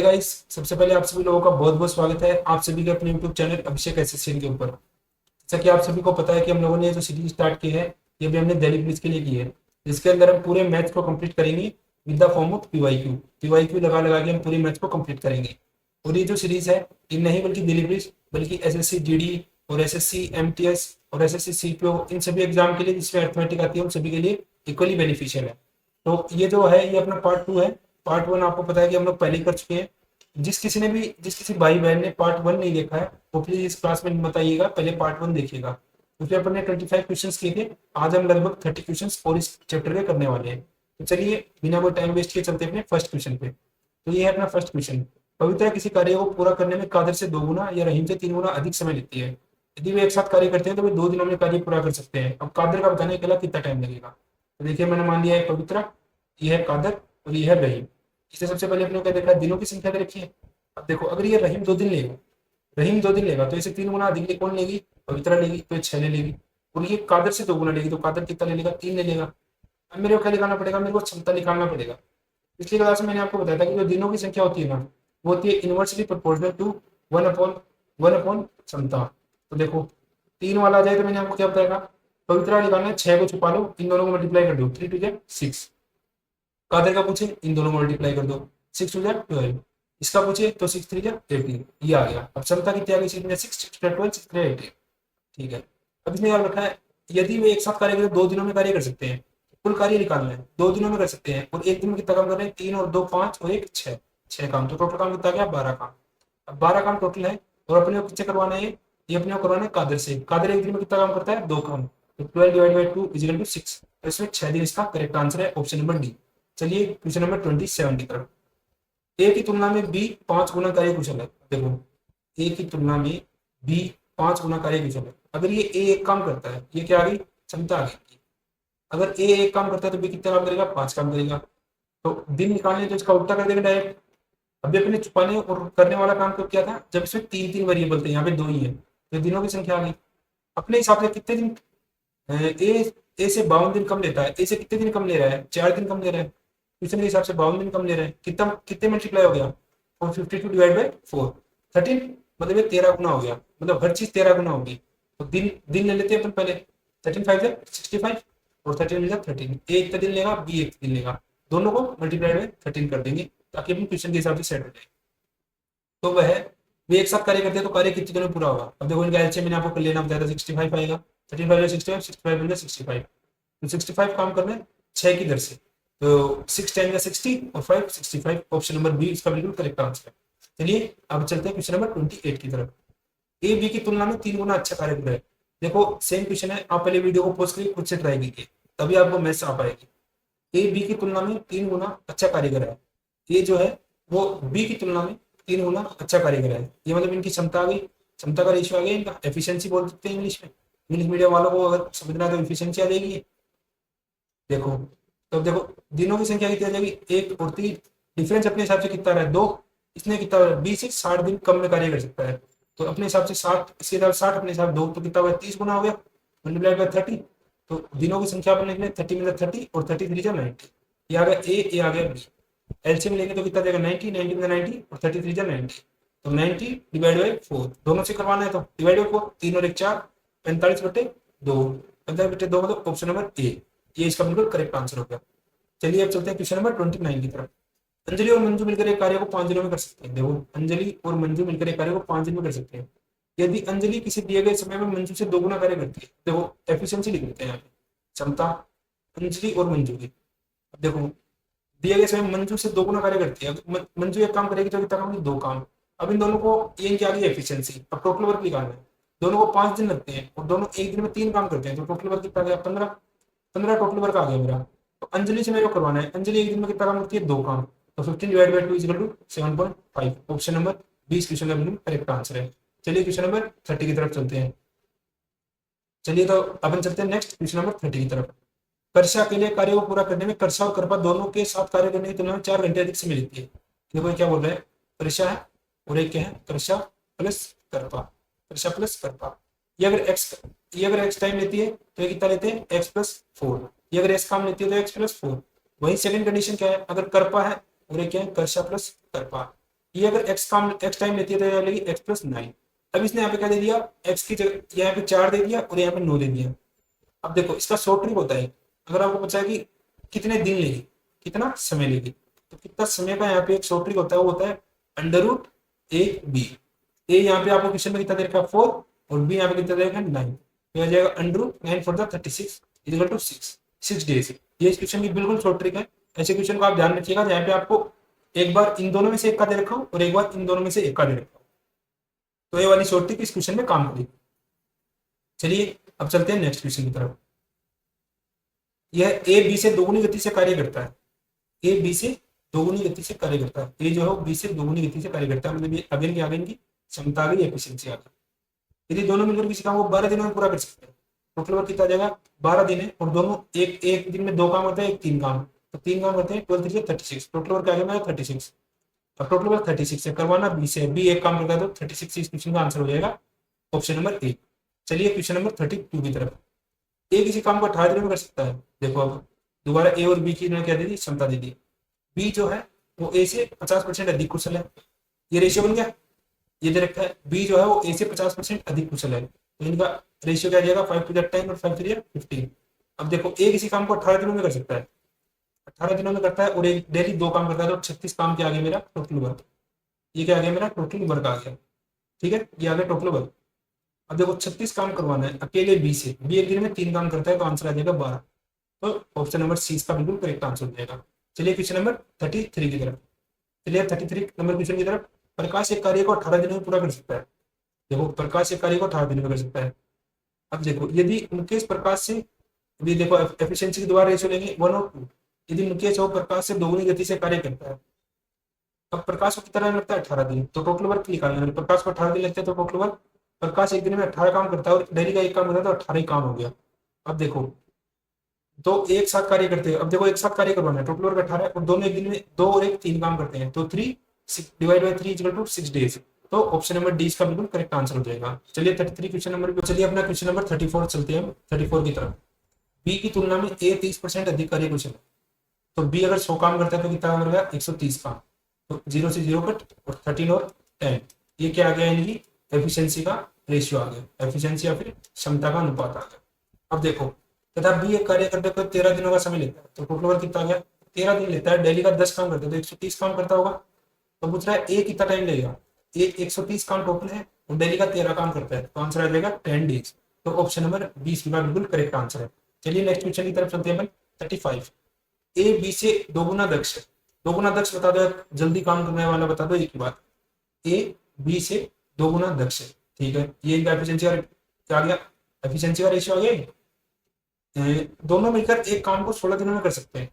Guys, सबसे पहले आप सभी लोगों का बहुत बहुत स्वागत है आप सभी के अपने यूट्यूब चैनल अभिषेक एसएससी के ऊपर। जैसा कि आप सभी को पता है कि हम लोगों ने जो सीरीज स्टार्ट की है, ये भी हमने दिल्ली पुलिस के लिए की है, जिसके अंदर हम पूरे मैथ्स को कंप्लीट करेंगे with the form of PYQ. PYQ लगा लगा के हम पूरे मैथ्स को कंप्लीट करेंगे। और ये जो सीरीज है, ये नहीं बल्कि दिल्ली पुलिस बल्कि एसएससी जीडी और एसएससी एमटीएस और एसएससी सीपीओ, इन सभी एग्जाम के लिए जिसमें अर्थमेटिक आती है उन सभी के लिए इक्वली बेनिफिशियल है। तो ये जो है, ये अपना पार्ट 2 है। पार्ट 1 आपको पता है कि हम लोग पहले ही कर चुके हैं। जिस किसी भाई बहन ने पार्ट 1 नहीं देखा है वो प्लीज इस क्लास में बताइएगा, पहले पार्ट 1 देखिएगा। उसमें अपन ने 25 क्वेश्चंस किए थे। आज हम लगभग 30 क्वेश्चंस और इस चैप्टर के करने वाले हैं। तो चलिए बिना कोई टाइम वेस्ट किए चलते हैं अपने फर्स्ट क्वेश्चन पे। तो ये है अपना फर्स्ट क्वेश्चन। पवित्र किसी कार्य को पूरा करने में कादर से 2 गुना या रहीम से 3 गुना अधिक समय लेती है। यदि वे एक साथ कार्य करते हैं तो वे 2 दिनों में कार्य पूरा कर सकते हैं। अब कादर का बताने के लिए कितना टाइम लगेगा। तो देखिए, मैंने मान लिया है पवित्र, ये है कादर और ये है रहीम। इसे सबसे पहले अपने क्या देखा है, दिनों की संख्या दे रखी है। अब देखो, अगर ये रहीम 2 दिन लेगा, रहीम 2 दिन लेगा तो इसे 3 गुना अधिक कौन लेगी, पवित्रा लेगी, तो ये 6 ले लेगी। और ये कादर से 2 गुना लेगी तो कादर कितना ले लेगा, 3 ले लेगा। अब मेरे को क्या निकालना पड़ेगा, मेरे को क्षमता निकालना पड़ेगा। पिछली क्लास में मैंने आपको बताया था कि जो दिनों की संख्या होती है ना, वो होती है इनवर्सली प्रोपोर्शनल टू 1/1 क्षमता। तो देखो, 3 वाला आ जाए तो मैंने आपको क्या बताया, पवित्रा निकालना है, 6 को छुपा लो, इन दोनों को मल्टीप्लाई कर दो, 3 2 6। कादर का पूछे, इन दोनों को मल्टीप्लाई कर दो, 6 2 12। इसका पूछे तो 6 3 18, ये आ गया। अब क्षमता कितनी आ गई, 6 6 12 6 18। ठीक है। अब इसमें याद रखा है, यदि वे एक साथ कार्य करें 2 दिनों में कार्य कर सकते हैं। कुल कार्य निकालना है, 2 दिनों में कर सकते हैं और एक दिन में कितना काम कर रहे हैं, 3 और 2 5 और 1 6, 6 काम। तो टोटल काम कितना गया, 12 काम। अब 12 काम टोटल है और अपने को किससे करवाना है, ये अपने को करवाना है कादर से। कादर एक दिन में कितना काम करता है, 2 काम। तो 12 divide by 2 is equal to 6। तो इसमें 6 दिन इसका करेक्ट आंसर है, ऑप्शन नंबर डी। चलिए क्वेश्चन नंबर 27 की तरफ। ए की तुलना में बी 5 गुना कार्य कुशल है। देखो, ए की तुलना में बी 5 गुना कार्य कुशल है। अगर ये ए एक काम करता है, ये क्या आ गई, क्षमता आ गई। अगर ए एक काम करता है तो बी कितना काम करेगा, 5 काम करेगा। तो दिन निकालने तो इसका उल्टा कर देगा डायरेक्ट। अभी अपने छुपाने और करने वाला काम कब किया था, जब इसमें 3 वेरिएबल थे, यहाँ पे 2 ही है, तो दिनों की संख्या आ गई। अपने हिसाब से कितने दिन, ए से 52 दिन कम लेता है, ए से कितने दिन कम ले रहा है, 4 दिन कम ले रहा है। क्वेश्चन के हिसाब से 52 दिन कम ले रहे हैं। कितना कितने मल्टीप्लाई हो गया, 452 डिवाइड बाई 4, 13, मतलब ये 13 गुना हो गया। मतलब हर चीज 13 गुना होगी। तो दिन दिन ले लेते हैं अपन पहले। 13 5 65 और 13 मिल 13। ए एक दिन लेगा, बी एक दिन लेगा, दोनों को मल्टीप्लाई बाई 13 कर देंगे ताकि अपन क्वेश्चन के हिसाब से सेट हो जाए। तो वह वे एक साथ कार्य करते हैं तो कार्य कितने दिनों में पूरा होगा। अब देखो, इनका एलसीएम मैंने आपको कर लेना बताया था, 65 आएगा। 13 5 65, 65 बन 65। तो 65 काम करना है 6 की दर से। तो 6 10 या 60 और 5 65, ऑप्शन नंबर बी इसका बिल्कुल करेक्ट आंसर है। चलिए अब चलते हैं क्वेश्चन नंबर 28 की तरफ। ए बी की तुलना में 3 गुना अच्छा कार्य कर रहा है। देखो सेम क्वेश्चन है, आप पहले वीडियो को पॉज करके खुद से ट्राई कीजिए, तभी आपको मैथ्स आ पाएगी। ए बी की तुलना में 3 गुना अच्छा कार्य कर रहा है। ये जो है वो बी की तुलना में 3 गुना अच्छा कार्य कर रहा है। ये मतलब इनकी क्षमता आ गई, क्षमता का रेशियो आ गया, इनका एफिशिएंसी बोल सकते हैं इंग्लिश में। इंग्लिश मीडियम वालों को अगर समझना है तो एफिशिएंसी आ जाएगी। देखो, तब देखो दिनों की संख्या कितनी आ जाएगी, 1 और 3। डिफरेंस अपने हिसाब से कितना रहा है, 2। इसने कितना, 20 से 60 दिन कम में कार्य कर सकता है। तो अपने हिसाब से 60, इसके हिसाब से 60, अपने हिसाब 2 तो कितना हुआ, 30 गुना हो गया, मल्टीप्लाइड बाय 30। तो दिनों की संख्या अपने लिखने 30 में 30 और 30 3 90। ये आ गया ए, ये आ गया बी। एलसीएम लेंगे तो कितना देगा, 90, 90 में 90 और 30 3 90। तो 90 डिवाइड बाई 4, दोनों से करवाना है तो डिवाइड बाई 4, 3 और 1 4, 45/2, 45/2 मतलब ऑप्शन नंबर ए, ये इसका बिल्कुल करेक्ट आंसर हो गया। चलिए अब चलते हैं क्वेश्चन नंबर 29 की तरफ। अंजलि और मंजू मिलकर एक कार्य को 5 दिनों में कर सकते हैं। देखो, अंजलि और मंजू मिलकर एक कार्य को 5 दिन में कर सकते हैं। यदि अंजलि किसी दिए गए समय में मंजू से 2 गुना कार्य करती है। देखो एफिशिएंसी लिख लेते हैं यहाँ पे, क्षमता अंजलि और मंजू की। देखो, दिए गए समय मंजू से 2 गुना कार्य करती है। मंजू एक काम करेगी तो कितना काम, 2 काम। अब इन दोनों को, ये क्या आ गई एफिशिएंसी। अब टोटल वर्क निकालना है। दोनों को 5 दिन लगते हैं और दोनों एक दिन में 3 काम करते हैं, तो टोटल वर्क कितना गया, 15। 15 टोटल वर्क आ गया मेरा। तो अंजलि से मेरे को करवाना है, अंजलि एक दिन में कितना काम करती है, 2 काम। तो 15 divide by 2 is equal to 7.5, option number 20 question का बिल्कुल करेक्ट आंसर है। चलिए क्वेश्चन नंबर 30 की तरफ चलते हैं। चलिए तो अपन चलते हैं नेक्स्ट क्वेश्चन नंबर 30 की तरफ। कर्षा के लिए कार्य को पूरा करने में कर्षा और कृपा दोनों के साथ कार्य करने की तुलना में 4 घंटे अधिक समय लेती है। देखो क्या बोल रहे हैं, कर्षा है और एक क्या है, कर्षा प्लस कृपा, कर्षा प्लस कृपा। ये अगर एक्स टाइम लेती है तो ये कितना लेते हैं, एक्स प्लस 4। ये अगर एक्स काम लेती है तो एक्स प्लस 4। वही सेकंड कंडीशन क्या है, अगर कृपा है और ये क्या है, कर्षा प्लस कृपा। ये अगर एक्स टाइम लेती है तो ये लेगी एक्स प्लस 9। अब इसने यहाँ पे क्या दे दिया, एक्स की जगह यहाँ पे 4 दे दिया और यहाँ पे 9 दे दिया। अब देखो इसका शॉर्ट ट्रिक होता है, अगर आपको पता है कि कितने दिन लेगी, कितना समय लेगी, तो कितना समय का यहाँ पे एक शॉर्ट ट्रिक होता है, वो होता है अंडर रूट ए बी। ए यहाँ पे आपको क्वेश्चन में कितना दे रखा है 4, और बी यहाँ पे कितना दे रखा है 9, तो आ जाएगा under root 9 for the 36 equal to 6 days. ये इस क्वेश्चन की बिल्कुल शॉर्ट ट्रिक है। ऐसे क्वेश्चन को आप ध्यान रखिएगा जहाँ पे आपको एक बार इन दोनों में से एक का दे रखा हो और एक बार इन दोनों में से एक का दे रखा हो, तो ये वाली शॉर्ट ट्रिक इस क्वेश्चन में काम करेगी। चलिए अब चलते हैं नेक्स्ट क्वेश्चन की तरफ। यह ए बी से दोगुनी गति से कार्य करता है। ए बी से दोगुनी गति से कार्य करता है। ए जो है बी से दोगुनी गति से कार्य करता है, मतलब ये अगेन की आगे की क्षमता आ गई, एफिशिएंसी आ गई। यदि दोनों मिलकर किसी काम को 12 दिनों में पूरा कर सकते हैं, टोटल वर्क कितना आ जाएगा 12 दिन है, और दोनों एक एक दिन में 2 काम होते हैं, एक 3 काम, तो 3 काम करते हैं 12 3 36, टोटल वर्क आ गया मेरा 36। अब टोटल वर्क 36 से करवाना बी से, बी एक काम करता है तो 36 इस क्वेश्चन का आंसर हो जाएगा ऑप्शन नंबर ए। चलिए क्वेश्चन नंबर 32 की तरफ। ए किसी काम को 18 दिनों में कर सकता है। देखो अब दोबारा ए और बी की क्या दे दी, क्षमता दे दी। बी जो है वो ए से 50% अधिक कुशल है, ये रेशियो बन गया। ये दे रखा है बी जो है वो ए से 50% अधिक कुशल है, तो इनका रेशियो क्या जाएगा 5 to 10 और 5 to 15। अब देखो ए किसी काम को 18 दिनों में कर सकता है, 18 दिनों में करता है, और एक डेली 2 काम करता है, तो 36 काम के आगे मेरा टोटल वर्क, ये क्या आ गया मेरा टोटल वर्क आ गया। ठीक है, ये आ गया टोटल वर्क। अब देखो 36 काम करवाना है अकेले बी से, बी एक दिन में 3 काम करता है, तो आंसर आ जाएगा 12। तो ऑप्शन नंबर सी इसका बिल्कुल करेक्ट आंसर हो जाएगा। चलिए क्वेश्चन नंबर 33 की तरफ। चलिए 33 नंबर क्वेश्चन की तरफ। प्रकाश एक कार्य को 18 दिनों में पूरा कर सकता है। देखो प्रकाश एक कार्य को 18 दिनों में कर सकता है। अब देखो यदि मुकेश प्रकाश से, अभी देखो एफिशिएंसी के द्वारा रेशियो लेंगे 1 और 2। यदि मुकेश और प्रकाश से दोगुनी गति से कार्य करता है, अब प्रकाश को कितना लगता है 18 दिन, तो टोटल वर्क निकालना। प्रकाश को 18 दिन लगते हैं, तो टोटल वर्क, प्रकाश एक दिन में 18 काम करता है और डेली का एक काम करता है, तो 18 ही काम हो गया। अब देखो तो एक साथ कार्य करते हैं, अब देखो एक साथ कार्य करवाना है, टोटल वर्क 18 है, और दोनों एक दिन में 2 और 1 3 काम करते हैं, तो 3 divide by 3 equal to 6 days. तो ऑप्शन नंबर डी इसका बिल्कुल करेक्ट आंसर हो जाएगा। चलिए 33 क्वेश्चन नंबर, चलिए अपना क्वेश्चन नंबर 34 चलते हैं, 34 की तरफ। बी की तुलना में ए 30% अधिक कार्य कुशल है, तो बी अगर 100 काम करता है तो कितना काम करेगा 130 काम, तो 0 से 0 कट, और 13 और 10, ये क्या आ गया इनकी एफिशिएंसी का रेशियो आ गया, एफिशिएंसी या फिर क्षमता का अनुपात आ गया। अब देखो तथा बी एक कार्य करते हुए 13 दिनों का समय लेता है, तो टोटल वर्क कितना आ गया 13 दिन लेता है, डेली का 10 काम करता है, तो 130 काम करता होगा। तो पूछ रहा है ए कितना टाइम लगेगा, ए 130 काम टोटल है और डेली का 13 काम करता है, तो आंसर आ जाएगा 10 डेज। तो ऑप्शन नंबर 20 का बिल्कुल करेक्ट आंसर है। चलिए नेक्स्ट क्वेश्चन की तरफ चलते हैं। 35 ए बी से दोगुना दक्ष है। दोगुना दक्ष बता दो, जल्दी काम करने वाला बता दो एक ही बात, ए बी से दोगुना दक्ष है। ठीक है, ये इनका एफिशिएंसी का क्या आ गया, एफिशिएंसी का रेशियो आ गया। दोनों मिलकर एक काम को 16 दिनों में कर सकते हैं,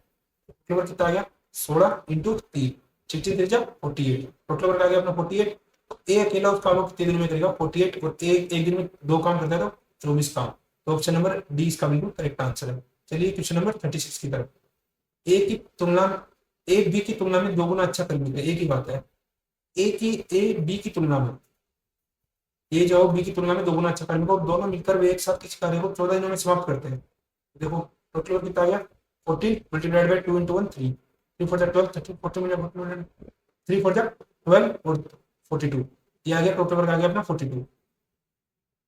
टोटल वर्क कितना आ गया 16 इंटू 3, 60 3 48, टोटल वर्क आ गया अपना 48। ए अकेला उस काम को कितने दिन में करेगा 48, और ए एक दिन में 2 काम करता है, तो 24 काम। तो ऑप्शन नंबर डी इसका बिल्कुल करेक्ट आंसर है। चलिए क्वेश्चन नंबर 36 की तरफ। ए की तुलना में, ए बी की तुलना में दोगुना अच्छा कर मिलता है, एक ही बात है, ए बी की तुलना में, ए जो बी की तुलना में दोगुना अच्छा कर मिलेगा, दोनों मिलकर वे एक साथ किसी कार्य को 14 दिनों में समाप्त करते हैं। देखो टोटल वर्क कितना आ गया 14 मल्टीप्लाइड बाय 2 into 1 3, 3 4 12 13 14 3 4 12 और 42, ये आ गया टोटल वर्क आ गया अपना 42।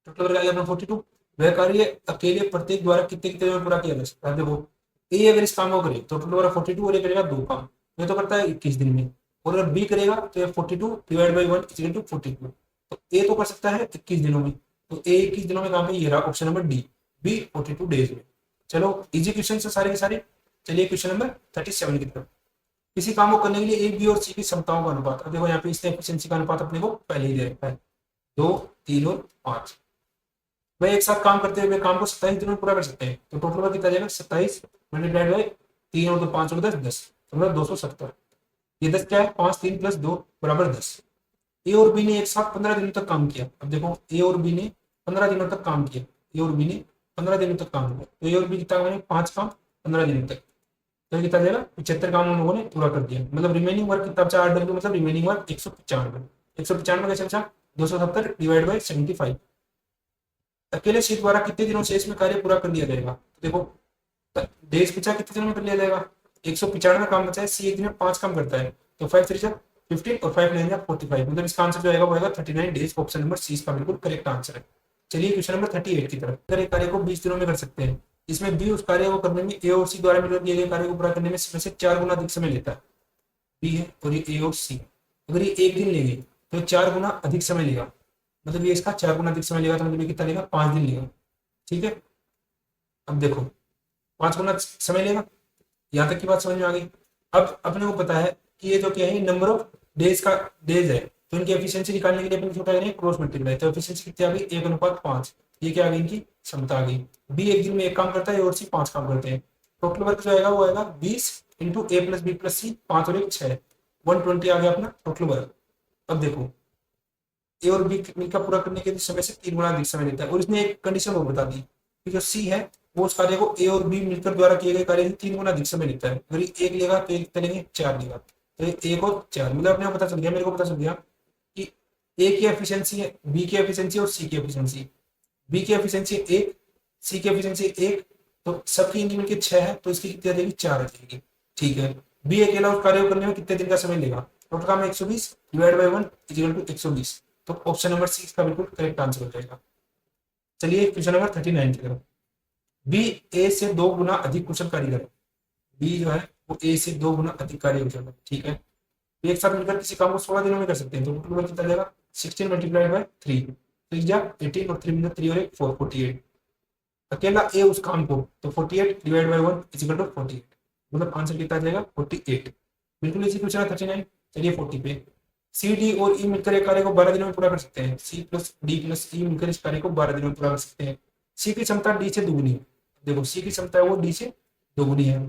टोटल वर्क आ गया अपना 42। वह कार्य अकेले प्रत्येक द्वारा कितने कितने में पूरा किया जा सकता है। देखो ए अगर इस काम को करे तो टोटल वर्क 42, और ये करेगा 2 काम, ये तो करता है 21 दिन में, और अगर बी करेगा तो ये 42 डिवाइड बाय 1 इक्वल टू 42, तो ए तो कर सकता है 21 दिनों में, तो ए 21 दिनों में काम है, ये रहा option number D, B 42 days में। चलो इजी क्वेश्चन से सारे के सारे। चलिए क्वेश्चन नंबर 37 की तरफ। किसी काम को करने के लिए ए बी और सी की क्षमताओं का अनुपात, अब देखो यहाँ पे इसने एफिशिएंसी का अनुपात अपने को पहले ही दे रखा है 2 3 और 5। वह एक साथ काम करते हुए काम को 27 दिनों में पूरा कर सकते हैं, तो टोटल वर्क कितना जाएगा 27 मल्टीप्लाइड बाय 3 और 2 5 और 10 10, मतलब 270। ये 10 क्या है 5 3 प्लस 2 बराबर 10। ए और बी ने एक साथ 15 दिनों तक काम किया। अब देखो ए और बी ने 15 दिनों तक काम किया, ए और बी ने 15 दिनों तक काम किया, तो ए और बी कितना करेंगे 5 काम 15 दिनों तक, तो कितना जाएगा 75 काम उन लोगों ने पूरा कर दिया, मतलब रिमेनिंग वर्क कितना बचा 8 मतलब रिमेनिंग वर्क 195। 195 कैसे बचा 270 डिवाइड बाय 75। अकेले सी द्वारा कितने दिनों से इसमें कार्य पूरा कर लिया जाएगा, तो देखो डेज बचा कितने दिनों में कर लिया जाएगा 195 काम बचा है, सी एक दिन में 5 काम करता है, तो 5 3 जा 15 और 5 लेंगे 45, मतलब इसका आंसर जो आएगा वो आएगा 39 डेज। ऑप्शन नंबर सी इसका बिल्कुल करेक्ट आंसर है। चलिए क्वेश्चन नंबर 38 की तरफ। अगर एक कार्य को 20 दिनों में कर सकते हैं, इसमें बी उस कार्य को करने में ए और सी द्वारा मिलकर किए गए कार्य को पूरा करने में से 4 गुना अधिक समय लेता है। बी है और ये ए और सी, अगर ये एक दिन लेंगे तो 4 गुना अधिक समय लेगा, मतलब ये इसका 4 गुना अधिक समय लेगा, तो मतलब ये कितना लेगा, 5 दिन लेगा। ठीक है, अब देखो 5 गुना समय लेगा, यहाँ तक की बात समझ में आ गई। अब अपने को पता है कि ये जो क्या है, नंबर ऑफ डेज का डेज है, तो इनकी एफिशिएंसी निकालने के लिए अपन छोटा करेंगे क्रॉस मल्टीप्लाई, तो एफिशिएंसी कितनी आ गई, 1:5। ये क्या आ गई, इनकी क्षमता आ गई। बी एक दिन में एक काम करता है और सी 5 काम करते हैं। टोटल वर्क जो आएगा वो आएगा 20 इंटू ए प्लस बी प्लस सी, 5 और 1 6, 120 आ गया अपना टोटल वर्क। अब देखो ए और बी का पूरा करने के लिए समय से 3 गुना अधिक समय लेता है, और इसने एक कंडीशन और बता दी कि जो सी है वो उस कार्य को ए और बी मिलकर द्वारा किए गए कार्य से 3 गुना अधिक समय लेता है। अगर ये एक लेगा तो एक लेंगे, 4 लेगा तो ये 1 और 4, मतलब अपने को पता चल गया, मेरे को पता चल गया कि ए की एफिशिएंसी है, बी की एफिशिएंसी और सी की एफिशिएंसी। बी की एफिशिएंसी 1, सी की एफिशिएंसी 1, तो सबकी इनकी मिलकर 6 है, तो इसकी कितनी आ जाएगी, 4 आ जाएगी। ठीक है, बी अकेला उस कार्य को करने में कितने दिन का समय लेगा, टोटल काम 120 डिवाइड बाई 1 इक्वल टू 120, तो ऑप्शन नंबर सी इसका बिल्कुल करेक्ट आंसर हो जाएगा। चलिए क्वेश्चन नंबर 39 की तरफ। बी ए से 2 गुना अधिक कुशल कारीगर है, बी जो है वो ए से 2 गुना अधिक कार्य कुशल है। ठीक है, तो एक साथ मिलकर किसी काम को 16 दिनों में कर सकते हैं, तो टोटल कितना जाएगा, 16 मल्टीप्लाइड बाई 3, 3 जा 18 और 3 3 और 1 4, 48। अकेला ए उस काम को, तो 48 divide by 1 is equal to 48, मतलब आंसर कितना आ जाएगा, 48। बिल्कुल इसी क्वेश्चन है 39। चलिए 40 पे। सी डी और ई मिलकर एक कार्य को 12 दिनों में पूरा कर सकते हैं, सी प्लस डी प्लस ई मिलकर इस कार्य को 12 दिनों में पूरा कर सकते हैं। सी की क्षमता डी से दुगुनी है, देखो सी की क्षमता है वो डी से दोगुनी है,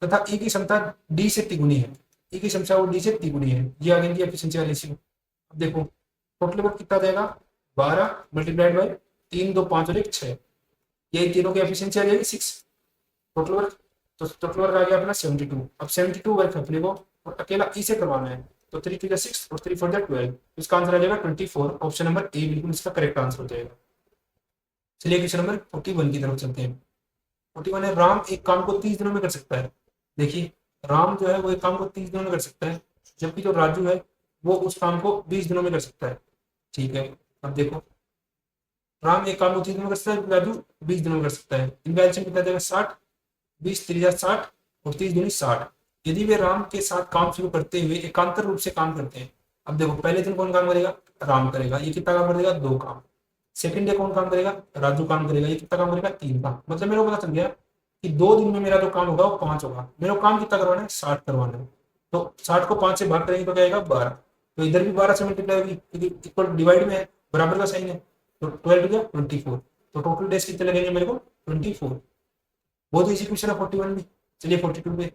तथा ई की क्षमता डी से तिगुनी है, ई की क्षमता वो डी से तिगुनी है। ये आ गई एफिशिएंसी वाली रेशियो। अब देखो टोटल वर्क कितना जाएगा, 12 मल्टीप्लाइड बाई 3 2 5 और 1 6, ये तीनों की एफिशिएंसी आ जाएगी 6 टोटल वर्क, तो टोटल वर्क आ गया अपना 72। अब 72 वर्क अपने को और अकेला ई से करवाना है, तो 3 2 6 और 3 4 12, इसका आंसर आ जाएगा 24। ऑप्शन नंबर ए बिल्कुल इसका करेक्ट आंसर हो जाएगा। चलिए क्वेश्चन नंबर 41 की तरफ चलते हैं। 41 है, राम एक काम को 30 दिनों में कर सकता है। देखिए राम जो है वो एक काम को 30 दिनों में कर सकता है, जबकि जो राजू है वो उस काम को 20 दिनों में कर सकता है। ठीक है, अब देखो राम एक काम को 30 दिनों में कर सकता है, राजू 20 दिनों में कर सकता है। इनका एल्सियम कितना देगा, 60, 20 3 60 और 30 दूनी 60। यदि वे राम के साथ काम शुरू करते हुए एकांतर रूप से काम करते हैं, अब देखो पहले दिन कौन काम करेगा, राम करेगा, ये कितना काम करेगा, 2 काम। सेकंड डे कौन काम करेगा, राजू काम करेगा, ये कितना काम करेगा, 3 काम। मतलब मेरे को पता चल गया कि 2 दिन में मेरा जो काम होगा वो 5 होगा। मेरे को काम कितना करवाना है, 60 करवाना है, तो 60 को 5 से भाग करेंगे तो क्या आएगा, 12। तो इधर भी 12 से मल्टीप्लाई होगी क्योंकि इक्वल डिवाइड में है, बराबर का साइन है, तो 12 हो गया 24। तो टोटल डेज कितने लगेंगे मेरे को, 24। बहुत इजी क्वेश्चन है 41 में। चलिए 42 पे।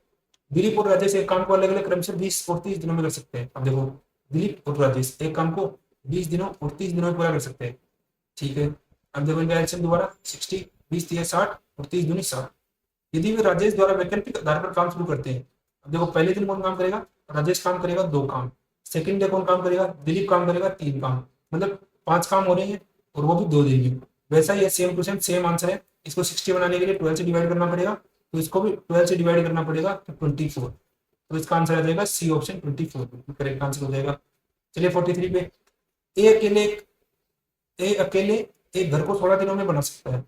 दिलीप और राजेश एक काम को अलग अलग क्रम से 20 और 30 दिनों में कर सकते हैं। अब देखो दिलीप और राजेश एक काम को 20 दिनों और 30 दिनों में पूरा कर सकते हैं। ठीक है, अब देखो इनका एल्सियम दोबारा 60, 20 3 60 और 30 दूनी 60। यदि वे राजेश द्वारा वैकल्पिक आधार पर काम शुरू करते हैं, अब देखो पहले दिन कौन काम करेगा, राजेश काम करेगा 2 काम। सेकंड डे कौन काम करेगा, दिलीप काम करेगा 3 काम, मतलब 5 काम हो रहे हैं और वो भी 2 दिन में। वैसा ही same to same same answer है। इसको 60 बनाने के लिए 12 से डिवाइड करना पड़ेगा, तो इसको भी 12 से डिवाइड करना पड़ेगा, तो 24। तो इसका आंसर आ जाएगा सी ऑप्शन 24 करेक्ट आंसर हो जाएगा। चलिए 43 पे। ए अकेले एक घर को 16 दिनों में बना सकता है,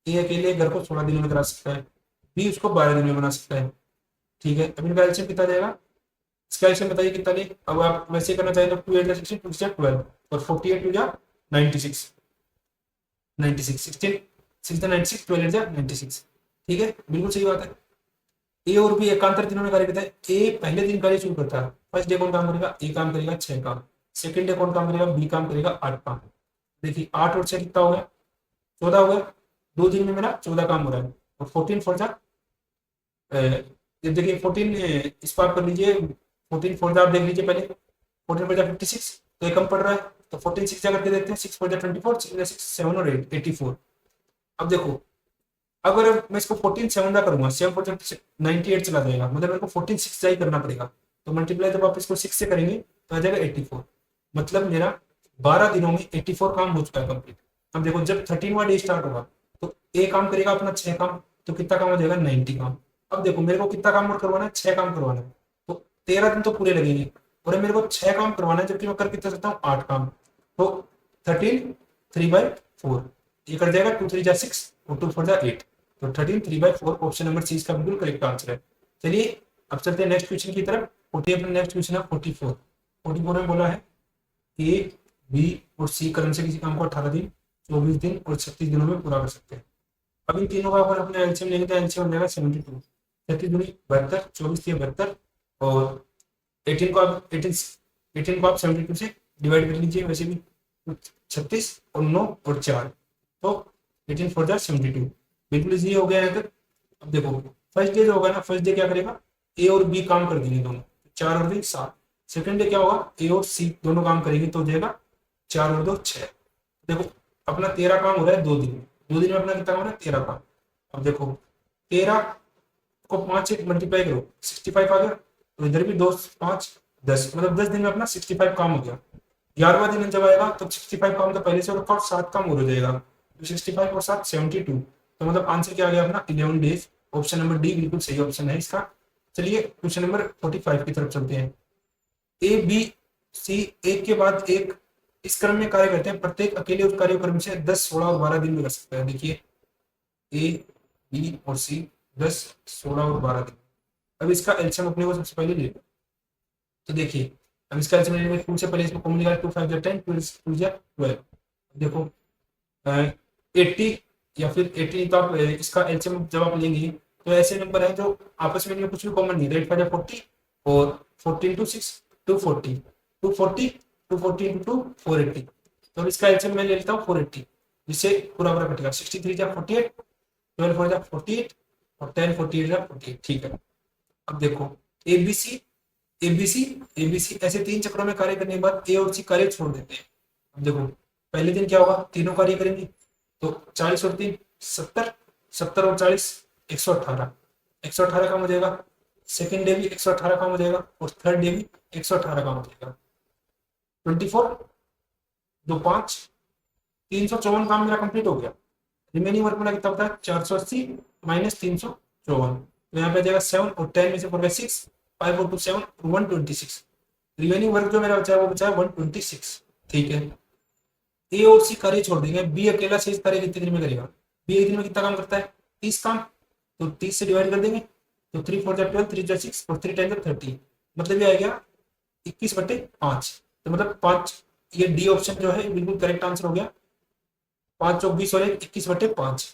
ए अकेले एक घर को 16 दिनों में करा सकता है, बी उसको 12 दिन में बना सकता है। ठीक है, अब इनका एल्सियम कितना जाएगा, इसका एल्सियम बताइए कितना ले। अब आप वैसे करना चाहें तो 2 8 16 2 6 12 और 48 टू जा 96, 96 16 6 96 12 जा 96। ठीक है, बिल्कुल सही बात है। ए और बी एकांतर दिनों में कार्य करता है। ए पहले दिन कार्य शुरू करता है, फर्स्ट डे कौन काम करेगा, ए काम करेगा 6 काम। सेकंड डे कौन काम करेगा, बी काम करेगा 8 काम। देखिए 8 और 6 कितना हो गया, 14 हो गया। 2 दिन में मेरा 14 काम हो रहा है, और 14 फोर जा ये देखिए 14 इस पार कर लीजिए, 14 फोर जा आप देख लीजिए पहले, 14 फोर जा 56, तो ये कम पड़ रहा है, तो 14 6 जा करके देखते हैं, 6 फोर जा 24, 6 7 और 8 84। अब देखो अगर मैं इसको 14 7 जा करूंगा, 7 फोर जा 98 चला जाएगा, मतलब मेरे को 14 6 जा ही करना पड़ेगा। तो मल्टीप्लाई जब आप इसको 6 से करेंगे तो आ जाएगा 84, मतलब मेरा 12 दिनों में 84 काम हो चुका है कंप्लीट। अब देखो जब 13वां डे स्टार्ट होगा तो ए काम करेगा अपना 6 काम, तो कितना काम हो जाएगा, 90 काम। अब देखो मेरे को कितना काम और करवाना है, 6 काम करवाना है, तो 13 दिन तो पूरे लगेंगे। और मेरे को 6 काम करवाना है, जबकि मैं कर कितना सकता हूँ 8 काम। तो 13 3/4 ये कर जाएगा, 2 3 जा 6 और 2 4 जा 8। तो 13 3/4 ऑप्शन नंबर सी इसका बिल्कुल करेक्ट आंसर है। चलिए अब चलते हैं नेक्स्ट क्वेश्चन की तरफ। 40 अपना नेक्स्ट क्वेश्चन है 44। 44 में बोला है ए बी और सी क्रम से किसी काम को 18 दिन 24 दिन और 36 दिनों में पूरा कर सकते हैं। अब इन तीनों का अगर अपने एलसीएम लेंगे तो एलसीएम हो जाएगा 72। 36 दूनी 72, 24 से 72 और 18 को आप 18 को आप 72 से डिवाइड कर लीजिए, वैसे भी 36 और 9 और 4 तो 18 4 जा 72 बिल्कुल इजी हो गया है। अगर अब देखो फर्स्ट डे जो होगा ना, फर्स्ट डे क्या करेगा, ए और बी काम कर देंगे दोनों, 4 और 2 7। सेकंड डे क्या होगा, ए और सी दोनों काम करेंगे तो हो जाएगा 4 और 2 6। देखो अपना 13 काम हो रहा है 2 दिन, 2 दिन में अपना कितना काम हो रहा है 13 काम। अब देखो 13 को 5 से मल्टीप्लाई करो 65 आ गया, तो इधर भी 2 5 10, मतलब 10 दिन में अपना 65 काम हो गया। 11वां दिन जब आएगा तो 65 काम तो पहले से और 7 काम और हो जाएगा, तो 65 और 7 72। तो मतलब आंसर क्या आ गया अपना 11 डेज। ऑप्शन नंबर डी बिल्कुल सही ऑप्शन है इसका। चलिए क्वेश्चन नंबर 45 की तरफ चलते हैं। ए बी सी एक के बाद एक इस क्रम में कार्य करते हैं, प्रत्येक अकेले उस कार्य क्रम से 10 16 और 12 दिन में कर सकता है। देखिए ए बी और सी 10 16 और 12 दिन। अब इसका एलसीएम अपने को सबसे पहले ले लो। तो देखिए अब इसका एलसीएम लेने में 2 से पहले इसको कॉमन निकाल, 2 5 जा 10 2 जा 12। देखो 80 या फिर 80, तो आप इसका एलसीएम जब आप लेंगे तो ऐसे नंबर है जो आपस में इनमें कुछ भी कॉमन नहीं है। 8 5 जा 40 और 14 into 6 240 240 240 into 480। तो इसका एलसीएम मैं ले लेता हूँ 480, जिससे पूरा पूरा कटेगा। 63 जा 48, 12 4 जा 48 और 10 48 जा 48। ठीक है। अब देखो एबीसी एबीसी एबीसी ऐसे 3 चक्रों में कार्य करने के बाद ए और सी कार्य छोड़ देते हैं। अब देखो पहले दिन क्या होगा, तीनों कार्य करेंगे तो 40 और 3 70, 70 और 40 118, 118 काम हो जाएगा। सेकेंड डे भी 118 काम हो जाएगा और थर्ड डे भी 118 काम हो जाएगा। 24 2 5 354 काम मेरा कंप्लीट हो गया। रिमेनिंग वर्क मेरा कितना होता है 480 माइनस 354, तो यहाँ पे आ जाएगा 7 और 10 में से 4 6 5 और 2 7 126। रिमेनिंग वर्क जो मेरा बचा है वो बचा है 126। ठीक है। ए और सी कार्य छोड़ देंगे, बी अकेला शेष कार्य कितने दिन में करेगा। बी एक दिन में कितना काम करता है 30 काम, तो 30 से डिवाइड कर देंगे तो 3 4 जा 12 3 जा 6 और 3 10 जा 30, मतलब ये आ गया 21/5। तो मतलब 5, ये डी ऑप्शन जो है बिल्कुल करेक्ट आंसर हो गया। 5 चौक 20 और 21/5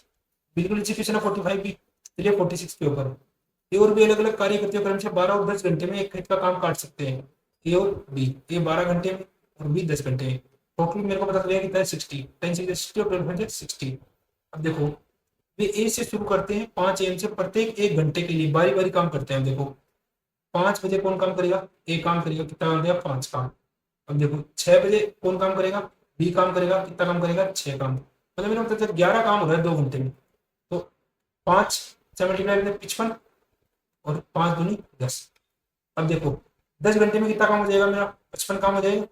बिल्कुल इसी क्वेश्चन है 45 भी। चलिए 46 के ऊपर ए और बी अलग अलग कार्य करते हुए क्रमशः 12 और 10 घंटे में एक खेत का काम काट सकते हैं। ए और बी, ए 12 घंटे में और बी 10 घंटे में। टोटल मेरे को पता चलेगा कितना है 60, 10 से 60 और 12 से 60। अब देखो वे ए से शुरू करते हैं 5 AM से, प्रत्येक 1 घंटे के लिए बारी बारी काम करते हैं। देखो 5 बजे कौन काम करेगा, ए काम करेगा, कितना काम देगा 5 काम। अब देखो 6 बजे कौन काम करेगा, बी काम करेगा, कितना काम करेगा 6 काम। मतलब मेरा मतलब 11 काम हो रहा है 2 घंटे में। तो 5 से मल्टीप्लाई करते 55 और 5 दूनी 10। अब देखो 10 घंटे में कितना काम हो जाएगा मेरा 55 काम हो जाएगा।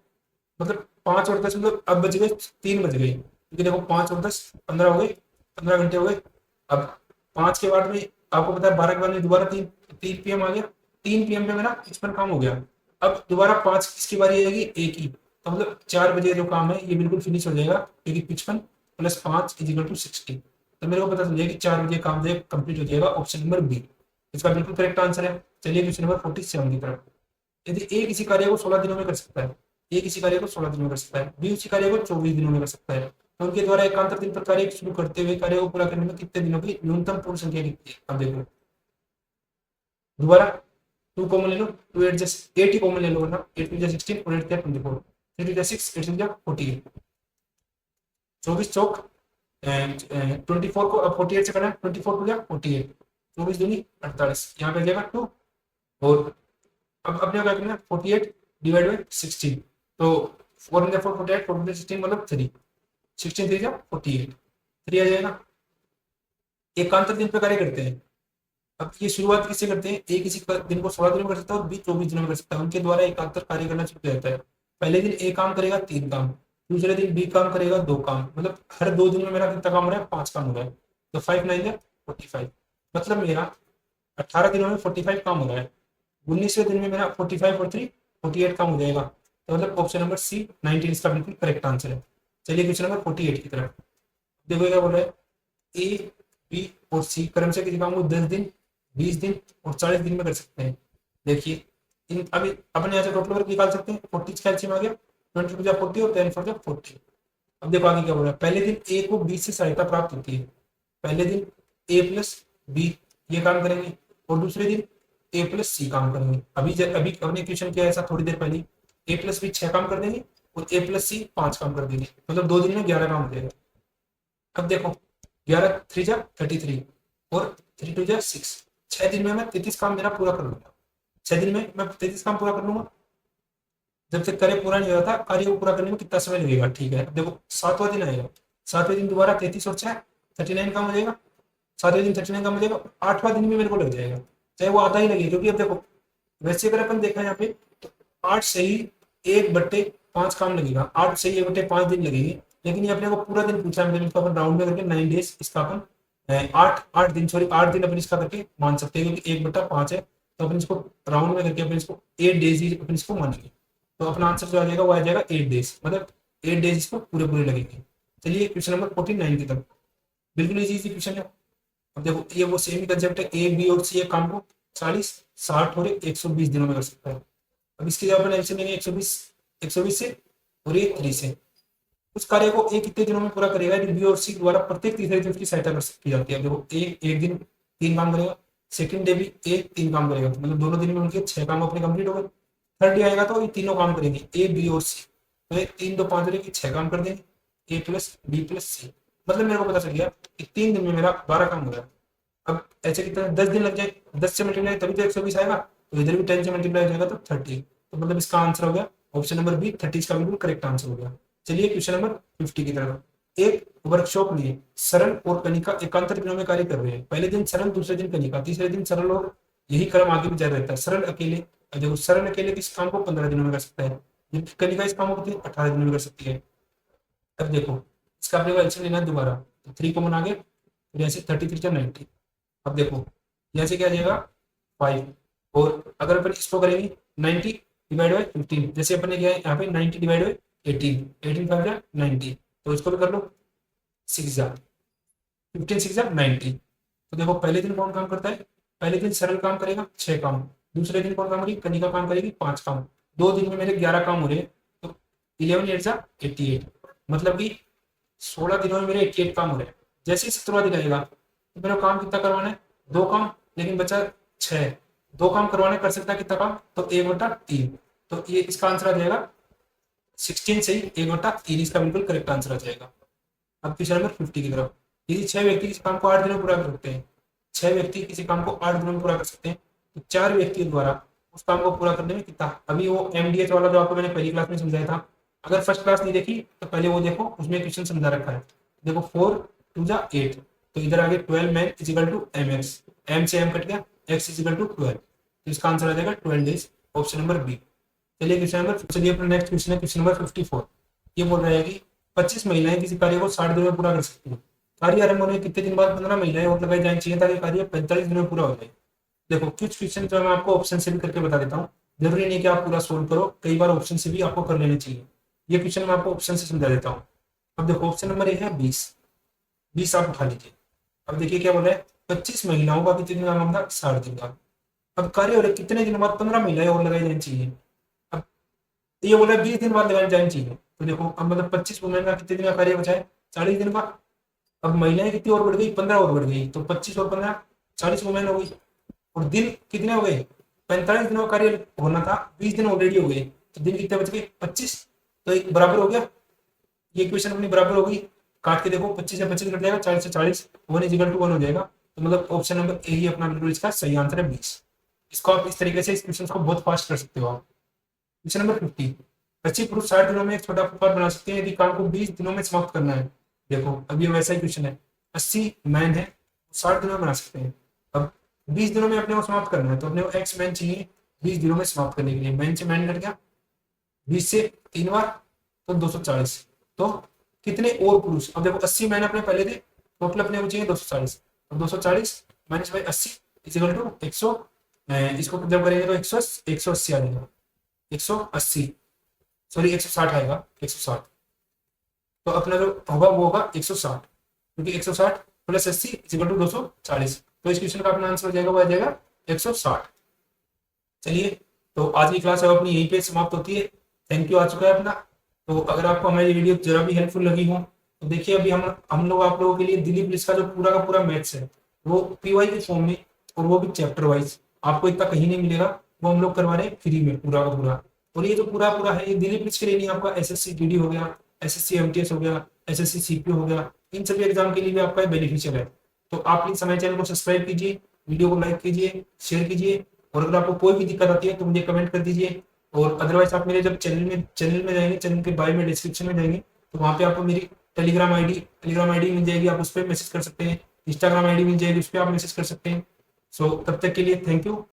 मतलब 5 और 10 मतलब अब बज गए 3 बज गए, क्योंकि देखो 5 और 10 15 हो गए, 15 घंटे हो गए। अब 5 के बाद में आपको पता है 12 के बाद में दोबारा 3 PM आ गया, 3 PM पे मेरा 55 काम हो गया। अब दोबारा 5 किसकी बारी आएगी, एक ही। तो मतलब 4 बजे जो काम है ये बिल्कुल फिनिश हो जाएगा, क्योंकि 55 + 5 = 60। तो मेरे को पता चल जाएगा कि 4 बजे काम जो कंप्लीट हो जाएगा। ऑप्शन नंबर बी इसका बिल्कुल करेक्ट आंसर है। चलिए क्वेश्चन नंबर 47 की तरफ। यदि ए किसी कार्य को 16 दिनों में कर सकता है, ए किसी कार्य को 16 दिनों में कर सकता है, बी उसी कार्य को 24 दिनों में कर सकता है, तो उनके द्वारा एकांतर दिन पर कार्य शुरू करते हुए कार्य को पूरा करने में कितने दिनों की न्यूनतम पूर्ण संख्या कितनी है। अब देखो दोबारा 2 कॉमन ले लो, 2 8 जस्ट 8 ही कॉमन ले लो, वरना 8 2 16 और 8 3 24, 3 2 6 8 7 48, 24 चौक 24 को अब 48 से करना है, 24 2 48, 24 दूनी 48, यहाँ पे आ जाएगा 2। और अब अपने क्या करना है 48 डिवाइड बाय 16, तो 4 × 4 48 4 × 16 मतलब 3, 16 3 जा 48, 3 आ जाएगा। एकांतर दिन पे कार्य करते हैं। अब ये शुरुआत किससे करते हैं, ए किसी दिन को 16 दिनों में कर सकता है और बी 24 दिनों में कर सकता है। उनके द्वारा एकांतर कार्य करना शुरू किया जाता है। पहले दिन ए काम करेगा 3 काम, दूसरे दिन बी काम करेगा 2 काम, मतलब हर 2 दिन में मेरा कितना काम हो रहा है 5 काम हो रहा है। तो 5 9 जा 45, मतलब मेरा 18 दिनों में 45 काम हो रहा है। 19वें दिन में मेरा 45 और 3 48 काम हो जाएगा, तो मतलब ऑप्शन नंबर सी 19 इसका बिल्कुल करेक्ट आंसर है। चलिए क्वेश्चन नंबर 48 की तरफ देखो, क्या बोल रहा है, ए बी और सी क्रम से किसी काम को 10 दिन, 20 दिन और 40 दिन में कर सकते हैं। देखिए इन अभी अपन यहाँ से टोटल वर्क निकाल सकते हैं, 40 का एलसीएम आ गया, 20 फोर जा 40 और 10 फोर जा 40। अब देखो आगे क्या बोल रहा है, पहले दिन ए को बी से सहायता प्राप्त होती है। पहले दिन ए प्लस बी ये काम करेंगे और दूसरे दिन ए प्लस सी काम करेंगे। अभी हमने क्वेश्चन किया ऐसा थोड़ी देर पहले, ए प्लस बी 6 काम कर देंगे और ए प्लस सी 5 काम कर देंगे, मतलब 2 दिन में 11 काम हो जाएगा। अब देखो 11 3 जा 33 और 3 2 जा 6, 6 दिन में मैं 33 काम मेरा पूरा कर लूंगा। 6 दिन में मैं 33 काम पूरा कर लूंगा। जब तक कार्य पूरा नहीं होता, कार्य को पूरा करने में कितना समय लगेगा, ठीक है। अब देखो 7वां दिन आएगा, 7वें दिन दोबारा 33 और 6 39 काम हो जाएगा, 7वें दिन 39 काम हो जाएगा, 8वां दिन भी मेरे को लग जाएगा, चाहे वो आधा ही लगे, क्योंकि अब देखो वैसे अगर अपन देखा यहाँ पे तो 8 से ही 1/5 काम लगेगा, 8 से ही 1/5 दिन लगेंगे। लेकिन ये अपने को पूरा दिन पूछा है, मतलब इसको अपन राउंड में करके 9 डेज इसका अपन 8 दिन सॉरी 8 दिन अपन इसका करके मान सकते हैं, क्योंकि 1/5 है, तो अपन इसको राउंड में करके अपन इसको 8 डेज ही अपन इसको मानेंगे। तो अपना आंसर जो आ जाएगा वो आ जाएगा 8 डेज, मतलब 8 डेज इसको पूरे पूरे लगेंगे। चलिए क्वेश्चन नंबर 49 की तरफ, बिल्कुल इजी क्वेश्चन है। अब देखो ये वो सेम कंसेप्ट है, ए बी और सी एक काम को 40 60 और 120 दिनों में कर सकता है। अब इसकी जगह अपन एलसीएम लेंगे 120 से और ये 3 से। उस कार्य को ए कितने दिनों में पूरा करेगा यदि बी और सी द्वारा प्रत्येक तीसरे दिन उसकी सहायता कर की जाती है। देखो ए एक दिन 3 काम करेगा, सेकंड डे भी ए 3 काम करेगा, मतलब दोनों दिन में उनके 6 काम अपने कंप्लीट हो गए। थर्ड डे आएगा तो ये तीनों काम करेंगे ए बी और सी, तो ये 3 2 5 की 6 काम कर देंगे, ए प्लस बी प्लस सी, मतलब मेरे को पता चल गया कि 3 दिन में मेरा 12 काम हो गया। अब ऐसे कितना 10 दिन लग जाए, 10 से मल्टीप्लाई तभी तो 120 आएगा, तो इधर भी 10 से मल्टीप्लाई हो जाएगा तो 30, तो मतलब इसका आंसर हो गया ऑप्शन नंबर बी 30 का बिल्कुल करेक्ट आंसर हो गया। चलिए क्वेश्चन नंबर 50 की तरफ, एक वर्कशॉप में सरल और कनिका एकांतर दिनों में कार्य कर रहे हैं। पहले दिन सरल, दूसरे दिन कनिका, तीसरे दिन सरल, और यही क्रम आगे भी जारी रहता है। सरल अकेले, देखो सरल अकेले इस काम को 15 दिनों में कर सकता है, जबकि कनिका इस काम को 18 दिनों में कर सकती है। अब देखो इसका अपने को एलसीएम लेना है दोबारा, तो 3 कॉमन आ गया, फिर ऐसे 33 90। अब देखो यहाँ से क्या आ जाएगा 5, और अगर अपन इसको करेंगे 90 डिवाइड बाई 15, जैसे अपन ने किया है यहाँ पे 90 डिवाइड बाई 18, 18 5 जा 90, तो इसको भी कर लो 6 जा 15 6 जा 90। तो देखो पहले दिन कौन काम करता है, पहले दिन सरल काम करेगा 6 काम, दूसरे दिन कौन काम करेगी, कनिका काम करेगी 5 काम, 2 दिन में मेरे 11 काम हो रहे हैं, तो 11 8 जा 88, मतलब कि 16 दिनों में मेरे 88 काम हो रहे हैं। जैसे ही 17वां दिन आएगा तो मेरा काम कितना करवाना है, 2 काम, लेकिन बचा 6, 2 काम करवाने कर सकता है कितना काम, तो 1/3, तो ये इसका आंसर आ जाएगा 16 से ही 1/3 इसका बिल्कुल करेक्ट आंसर आ जाएगा। अब क्वेश्चन नंबर 50 की तरफ, यदि 6 व्यक्ति किसी काम को 8 दिनों में पूरा कर सकते हैं, 6 व्यक्ति किसी काम को 8 दिनों में पूरा कर सकते हैं, तो 4 व्यक्तियों द्वारा उस काम को पूरा करने में कितना, अभी वो एमडीएच वाला जो आपको मैंने पहली क्लास में समझाया था, अगर फर्स्ट क्लास नहीं देखी तो पहले वो देखो, उसमें क्वेश्चन समझा रखा है। देखो 4 2 जा 8, तो इधर आगे 12 man is equal to M X, M से एम कट गया, एक्स इज इक्वल टू 12, तो इसका आंसर आ जाएगा 12 डेज, ऑप्शन नंबर बी। चलिए अपना नेक्स्ट क्वेश्चन है क्वेश्चन नंबर 54। ये बोल रहा है कि 25 महिलाएं किसी कार्य को 60 दिनों में पूरा कर सकती हैं। कार्य आरंभ होने के कितने दिन बाद 15 महिलाएं और लगाई जानी चाहिए ताकि कार्य 45 दिनों में पूरा हो जाए। देखो कुछ क्वेश्चन जो मैं आपको ऑप्शन से भी करके बता देता हूँ, जरूरी नहीं कि आप पूरा सोल्व करो, कई बार ऑप्शन से भी आपको कर लेने चाहिए। ये क्वेश्चन मैं आपको ऑप्शन से समझा देता हूँ। अब देखो ऑप्शन नंबर एक है 20 आप उठा लीजिए। अब देखिए क्या बोला है, 25 महिलाओं का कितने दिन का काम था, 60 दिन का। अब कार्य हो रहे कितने दिन बाद 15 महिलाएं और लगाई जानी चाहिए। अब ये बोला 20 दिन बाद लगाई जानी चाहिए, तो देखो अब मतलब 25 वुमेन का कितने दिन का कार्य बचा है, 40 दिन का। अब महिलाएं कितनी और बढ़ गई, 15 और बढ़ गई, तो 25 और 15 40 वुमेन हो गई, और दिन कितने हो गए, 45 दिनों का कार्य होना था, 20 दिन ऑलरेडी हो गए, तो दिन कितने बच गए 25, तो एक बराबर हो गया। ये इक्वेशन अपनी बराबर हो गई, काट के देखो 25 से 25 कट जाएगा, 40 से 40, 1 इज इक्वल टू 1 हो जाएगा, तो मतलब ऑप्शन नंबर ए ही अपना बिल्कुल इसका सही आंसर है 20। इसको आप इस तरीके से इस क्वेश्चन को बहुत फास्ट कर सकते हो आप। क्वेश्चन नंबर 50, 25 पुरुष 60 दिनों में एक छोटा फुटपाथ बना सकते हैं यदि काम को 20 दिनों में समाप्त करना है। देखो अब ये वैसा ही क्वेश्चन है, 80 मैन है 60 दिनों में बना सकते हैं, अब 20 दिनों में अपने को समाप्त करना है, तो अपने को एक्स मैन चाहिए 20 दिनों में समाप्त करने के लिए। मैन से मैन कट गया, 20 से 3 बार तो 240, तो कितने और पुरुष, अब देखो 80 मैन अपने पहले थे, टोटल अपने को चाहिए 240, तो 240 minus by 80 is equal to 100, इसको जब करेंगे तो 180 आ जाएगा, 180, सॉरी 160 आएगा, 160। तो अपना जो होगा वो होगा 160, क्योंकि 160 प्लस 80 इक्वल टू 240। तो इस क्वेश्चन का अपना आंसर हो जाएगा, वो आ जाएगा 160। चलिए, तो आज की क्लास अब अपनी यहीं पे समाप्त होती है। थैंक यू आ चुका है अपना। तो अगर आपको हमारी वीडियो जरा भी हेल्पफुल लगी हो तो देखिए, अभी हम लोग आप लोगों के लिए दिल्ली पुलिस का जो पूरा का पूरा मैथ्स है वो पीवाई के फॉर्म में, और वो भी चैप्टर वाइज, आपको इतना कहीं नहीं मिलेगा। वो हम लोग करवा रहे हैं फ्री में पूरा का पूरा। और ये जो पूरा पूरा है, ये दिल्ली पुलिस के लिए नहीं, आपका एसएससी जीडी हो गया, एसएससी एमटीएस हो गया, एसएससी सीपीओ हो गया, इन सभी एग्जाम के लिए भी आपका बेनिफिशियल है। तो आप प्लीज हमारे चैनल को सब्सक्राइब कीजिए, वीडियो को लाइक कीजिए, शेयर कीजिए, और अगर आपको कोई भी दिक्कत आती है तो मुझे कमेंट कर दीजिए। और अदरवाइज आप मेरे जब चैनल में जाएंगे, चैनल के बायो में डिस्क्रिप्शन में जाएंगे, तो वहाँ पे आपको मेरी टेलीग्राम आईडी मिल जाएगी, आप उस पर मैसेज कर सकते हैं। इंस्टाग्राम आईडी मिल जाएगी, उस पर आप मैसेज कर सकते हैं। सो तब तक के लिए थैंक यू।